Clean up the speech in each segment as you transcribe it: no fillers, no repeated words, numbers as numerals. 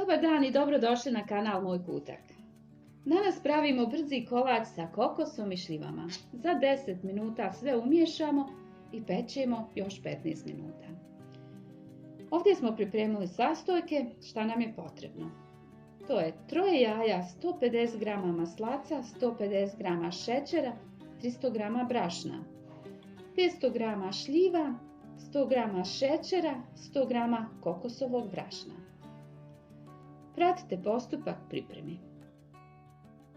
Dobar dan i dobrodošli na kanal Moj kutak. Danas pravimo brzi kolač sa kokosom i šljivama. Za 10 minuta sve umiješamo i pečemo još 15 minuta. Ovdje smo pripremili sastojke, šta nam je potrebno. To je 3 jaja, 150 g maslaca, 150 g šećera, 300 g brašna, 500 g šljiva, 100 g šećera, 100 g kokosovog brašna. Pratite postupak pripreme.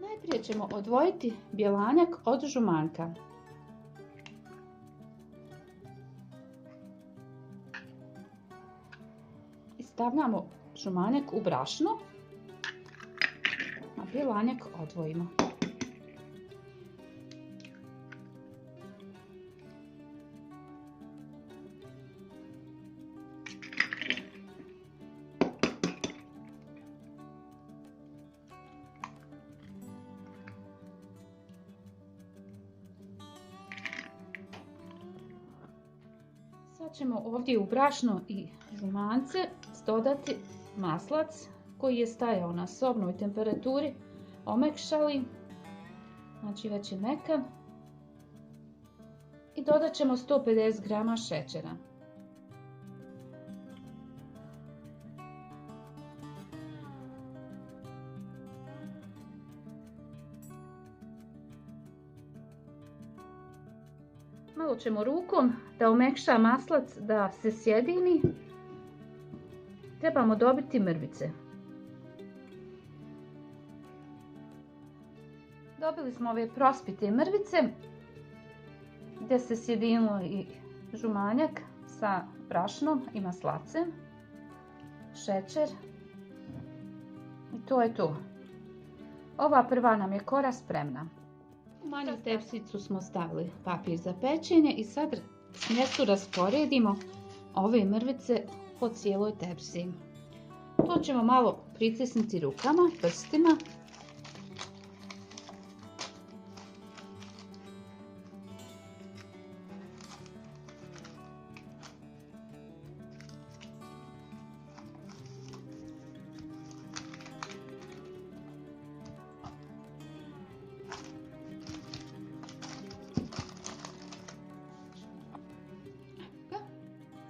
Najprije ćemo odvojiti bjelanjak od žumanka. I stavljamo žumanjak u brašno, a bjelanjak odvojimo. Sad ćemo ovdje u brašno i žumance dodati maslac koji je stajao na sobnoj temperaturi, omekšali, znači već je mekan, i dodat ćemo 150 g šećera. Malo ćemo rukom da omekša maslac, da se sjedini. Trebamo dobiti mrvice. Dobili smo ove prospite mrvice gdje se sjedinilo i žumanjak sa brašnom i maslacem, šećer, i to je to. Ova prva nam je kora spremna. U manju tepsicu smo stavili papir za pečenje i sad smjesu rasporedimo ove mrvice po cijeloj tepsi. To ćemo malo pritisnuti rukama, prstima.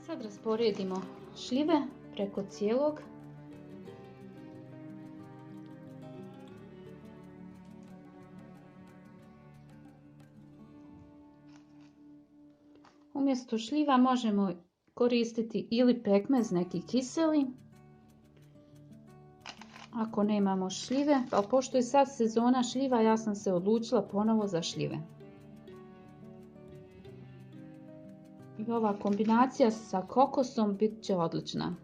Sad rasporedimo šljive preko cijelog. Umjesto šljiva možemo koristiti ili pekmez neki kiseli, ako nemamo šljive, ali pošto je sad sezona šljiva, ja sam se odlučila ponovo za šljive. I ova kombinacija sa kokosom bit će odlična.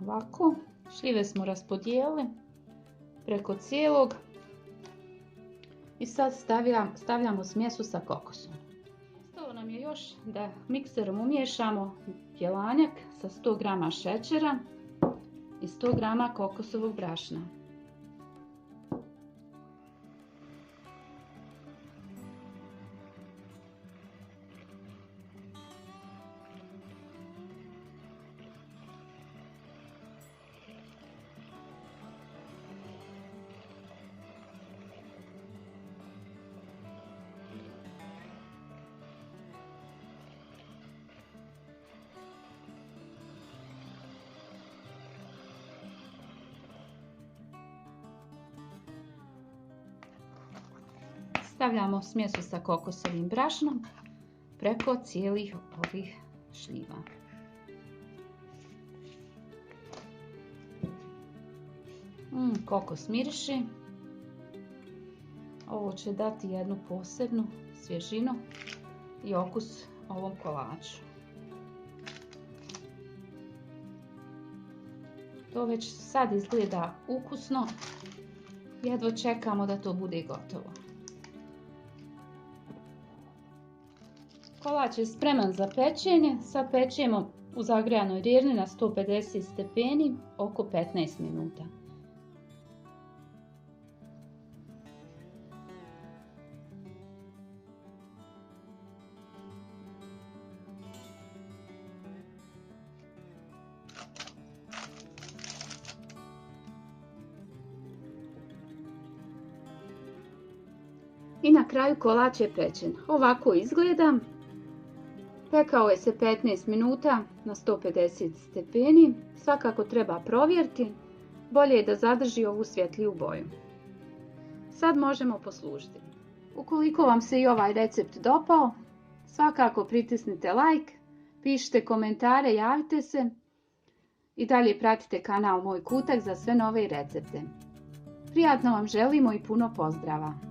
Ovako, šljive smo raspodijelili preko cijelog i sad stavljamo smjesu sa kokosom. Ostalo nam je još da mikserom umiješamo bjelanjak sa 100 g šećera i 100 g kokosovog brašna. Stavljamo smjesu sa kokosovim brašnom preko cijelih ovih šljiva. Kokos miriši. Ovo će dati jednu posebnu svježinu i okus ovom kolaču. To već sad izgleda ukusno. Jedva čekamo da to bude gotovo. Kolač je spreman za pečenje. Sad pečemo u zagrijanoj rjerni na 150 stepeni oko 15 minuta. I na kraju kolač je pečen. Ovako izgleda. Pekao je se 15 minuta na 150 stepeni. Svakako treba provjeriti. Bolje je da zadrži ovu svjetliju boju. Sad možemo poslužiti. Ukoliko vam se i ovaj recept dopao, svakako pritisnite like, pišite komentare, javite se i dalje pratite kanal Moj kutak za sve nove recepte. Prijatno vam želimo i puno pozdrava!